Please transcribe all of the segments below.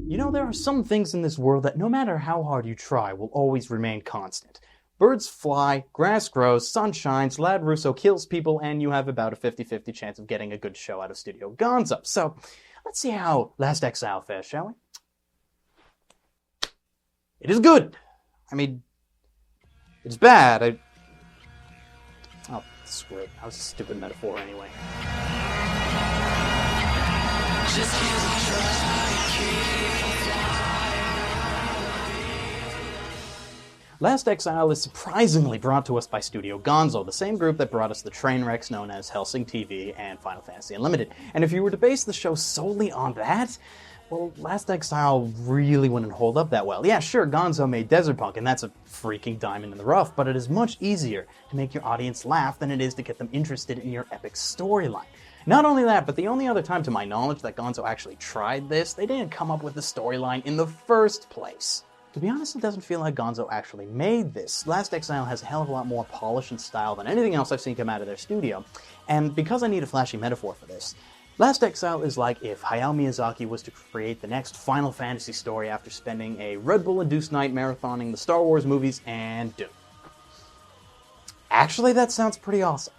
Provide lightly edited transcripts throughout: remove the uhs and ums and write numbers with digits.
You know, there are some things in this world that no matter how hard you try will always remain constant. Birds fly, grass grows, sun shines, Lad Russo kills people, and you have about a 50-50 chance of getting a good show out of Studio Gonzo. So, let's see how Last Exile fares, shall we? It is good! I mean, it's bad. Oh, screw it. That was a stupid metaphor anyway. Last Exile is surprisingly brought to us by Studio Gonzo, the same group that brought us the train wrecks known as Hellsing TV and Final Fantasy Unlimited. And if you were to base the show solely on that, well, Last Exile really wouldn't hold up that well. Yeah, sure, Gonzo made Desert Punk, and that's a freaking diamond in the rough, but it is much easier to make your audience laugh than it is to get them interested in your epic storyline. Not only that, but the only other time to my knowledge that Gonzo actually tried this, they didn't come up with the storyline in the first place. To be honest, it doesn't feel like Gonzo actually made this. Last Exile has a hell of a lot more polish and style than anything else I've seen come out of their studio, and because I need a flashy metaphor for this, Last Exile is like if Hayao Miyazaki was to create the next Final Fantasy story after spending a Red Bull-induced night marathoning the Star Wars movies and Doom. Actually, that sounds pretty awesome.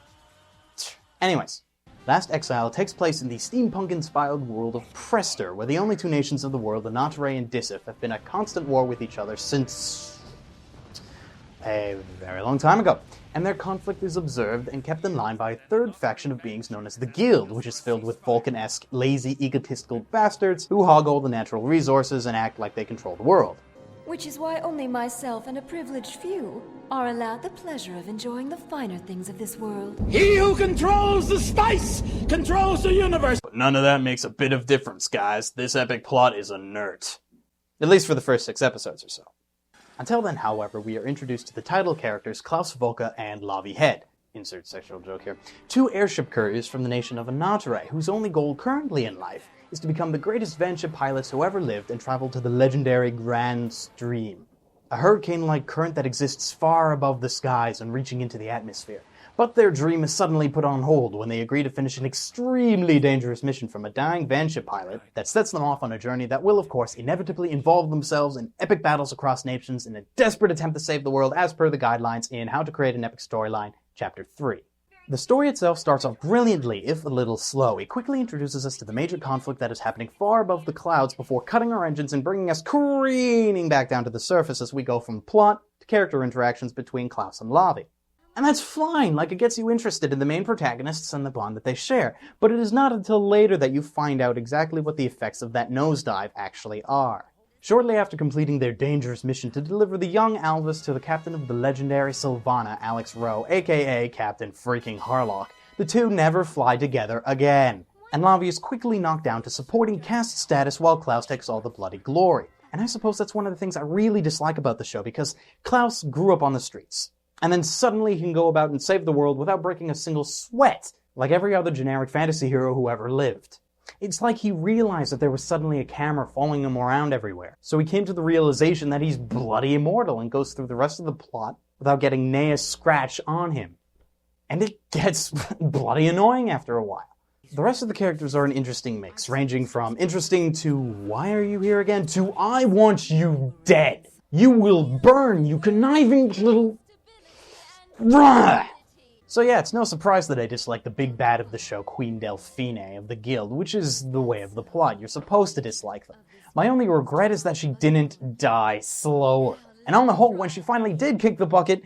Anyways, Last Exile takes place in the steampunk-inspired world of Prester, where the only two nations of the world, the Natare and Disif, have been at constant war with each other since a very long time ago. And their conflict is observed and kept in line by a third faction of beings known as the Guild, which is filled with Vulcan-esque, lazy, egotistical bastards who hog all the natural resources and act like they control the world. Which is why only myself and a privileged few are allowed the pleasure of enjoying the finer things of this world. He who controls the spice controls the universe. But none of that makes a bit of difference, guys. This epic plot is inert. At least for the first 6 episodes or so. Until then, however, we are introduced to the title characters Klaus Volka and Lavi Head, insert sexual joke here, 2 airship couriers from the nation of Anatare, whose only goal currently in life is to become the greatest vanship pilots who ever lived and travel to the legendary Grand Stream, a hurricane-like current that exists far above the skies and reaching into the atmosphere. But their dream is suddenly put on hold when they agree to finish an extremely dangerous mission from a dying vanship pilot that sets them off on a journey that will, of course, inevitably involve themselves in epic battles across nations in a desperate attempt to save the world as per the guidelines in How to Create an Epic Storyline, Chapter 3. The story itself starts off brilliantly, if a little slow. It quickly introduces us to the major conflict that is happening far above the clouds before cutting our engines and bringing us careening back down to the surface as we go from plot to character interactions between Klaus and Lavi. And that's fine, like it gets you interested in the main protagonists and the bond that they share, but it is not until later that you find out exactly what the effects of that nosedive actually are. Shortly after completing their dangerous mission to deliver the young Alvis to the captain of the legendary Sylvana, Alex Rowe, aka Captain freaking Harlock, the two never fly together again. And Lavi is quickly knocked down to supporting cast status while Klaus takes all the bloody glory. And I suppose that's one of the things I really dislike about the show, because Klaus grew up on the streets. And then suddenly he can go about and save the world without breaking a single sweat, like every other generic fantasy hero who ever lived. It's like he realized that there was suddenly a camera following him around everywhere. So he came to the realization that he's bloody immortal and goes through the rest of the plot without getting nay a scratch on him. And it gets bloody annoying after a while. The rest of the characters are an interesting mix, ranging from interesting to why are you here again to I want you dead. You will burn, you conniving little... So yeah, it's no surprise that I dislike the big bad of the show, Queen Delphine of the Guild, which is the way of the plot. You're supposed to dislike them. My only regret is that she didn't die slower. And on the whole, when she finally did kick the bucket,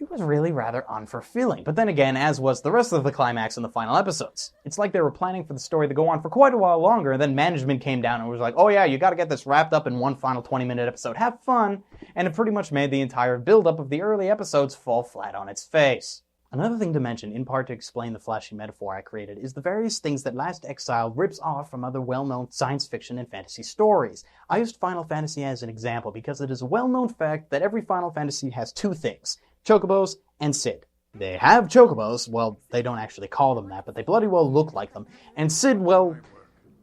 it was really rather unfulfilling. But then again, as was the rest of the climax in the final episodes. It's like they were planning for the story to go on for quite a while longer, and then management came down and was like, oh yeah, you gotta get this wrapped up in one final 20-minute episode. Have fun! And it pretty much made the entire build-up of the early episodes fall flat on its face. Another thing to mention, in part to explain the flashy metaphor I created, is the various things that Last Exile rips off from other well-known science fiction and fantasy stories. I used Final Fantasy as an example because it is a well-known fact that every Final Fantasy has 2 things, Chocobos and Cid. They have Chocobos, well, they don't actually call them that, but they bloody well look like them. And Cid, well,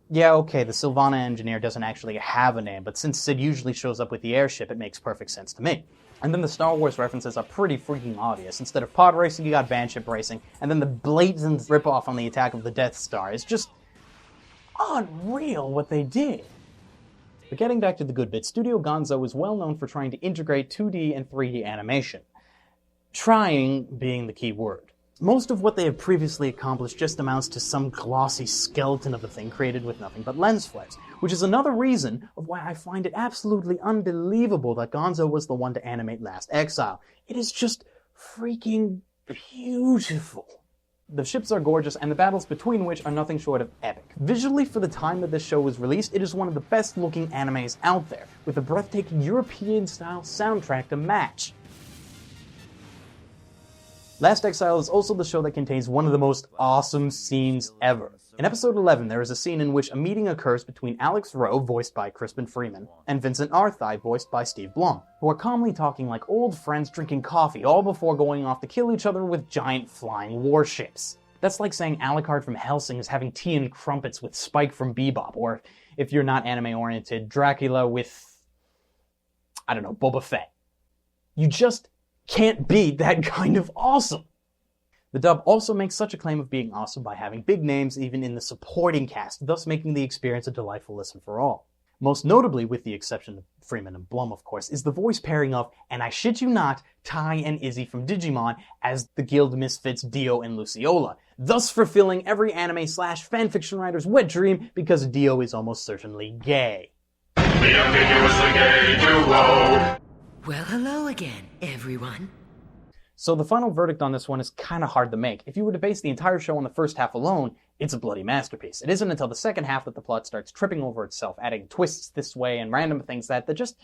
yeah, okay, the Sylvana engineer doesn't actually have a name, but since Cid usually shows up with the airship, it makes perfect sense to me. And then the Star Wars references are pretty freaking obvious. Instead of pod racing, you got vanship racing, and then the blatant ripoff on the attack of the Death Star is just unreal what they did. But getting back to the good bit, Studio Gonzo is well known for trying to integrate 2D and 3D animation. Trying being the key word. Most of what they have previously accomplished just amounts to some glossy skeleton of a thing created with nothing but lens flares, which is another reason of why I find it absolutely unbelievable that Gonzo was the one to animate Last Exile. It is just freaking beautiful. The ships are gorgeous, and the battles between which are nothing short of epic. Visually, for the time that this show was released, it is one of the best looking animes out there, with a breathtaking European-style soundtrack to match. Last Exile is also the show that contains one of the most awesome scenes ever. In episode 11, there is a scene in which a meeting occurs between Alex Rowe, voiced by Crispin Freeman, and Vincent Arthai, voiced by Steve Blum, who are calmly talking like old friends drinking coffee, all before going off to kill each other with giant flying warships. That's like saying Alucard from Hellsing is having tea and crumpets with Spike from Bebop, or if you're not anime-oriented, Dracula with, I don't know, Boba Fett. You just can't beat that kind of awesome. The dub also makes such a claim of being awesome by having big names even in the supporting cast, thus making the experience a delightful listen for all. Most notably, with the exception of Freeman and Blum, of course, is the voice pairing of, and I shit you not, Tai and Izzy from Digimon as the Guild Misfits Dio and Luciola, thus fulfilling every anime/fanfiction writer's wet dream because Dio is almost certainly gay. The ambiguously gay duo. Well, hello again, everyone. So the final verdict on this one is kind of hard to make. If you were to base the entire show on the first half alone, it's a bloody masterpiece. It isn't until the second half that the plot starts tripping over itself, adding twists this way and random things that just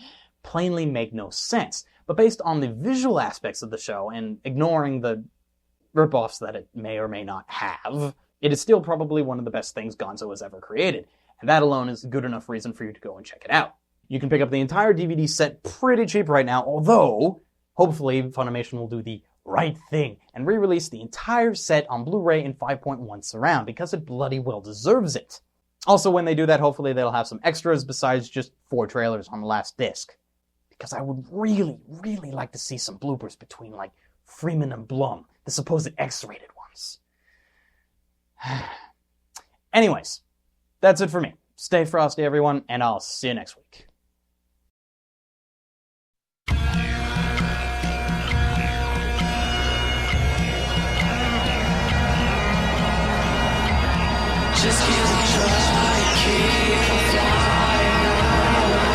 plainly make no sense. But based on the visual aspects of the show, and ignoring the ripoffs that it may or may not have, it is still probably one of the best things Gonzo has ever created. And that alone is a good enough reason for you to go and check it out. You can pick up the entire DVD set pretty cheap right now, although hopefully Funimation will do the right thing and re-release the entire set on Blu-ray in 5.1 surround, because it bloody well deserves it. Also, when they do that, hopefully they'll have some extras besides just 4 trailers on the last disc. Because I would really, really like to see some bloopers between, like, Freeman and Blum, the supposed X-rated ones. Anyways, that's it for me. Stay frosty, everyone, and I'll see you next week. Just keep trying, keep flying away.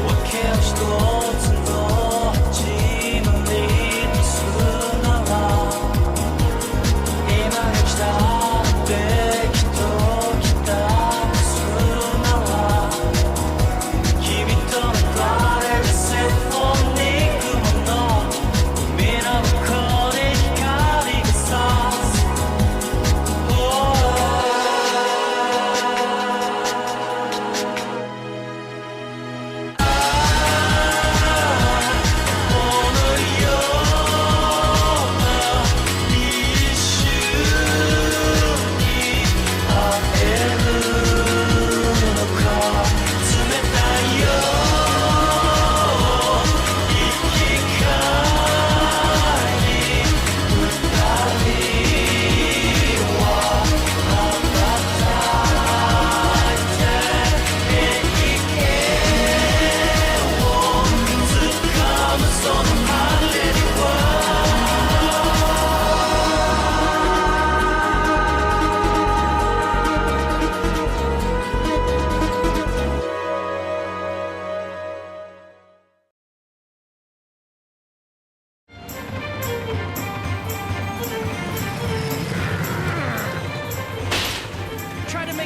What can I do?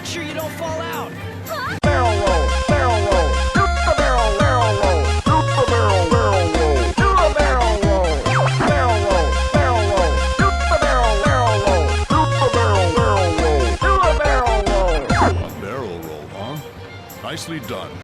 sure you don't fall out. Barrel roll, barrel roll, do a barrel, barrel roll, do a barrel, barrel roll, do a barrel roll, barrel roll, barrel roll, do a barrel, barrel roll, do a barrel, barrel roll, do a barrel roll. A barrel roll, huh? Nicely done.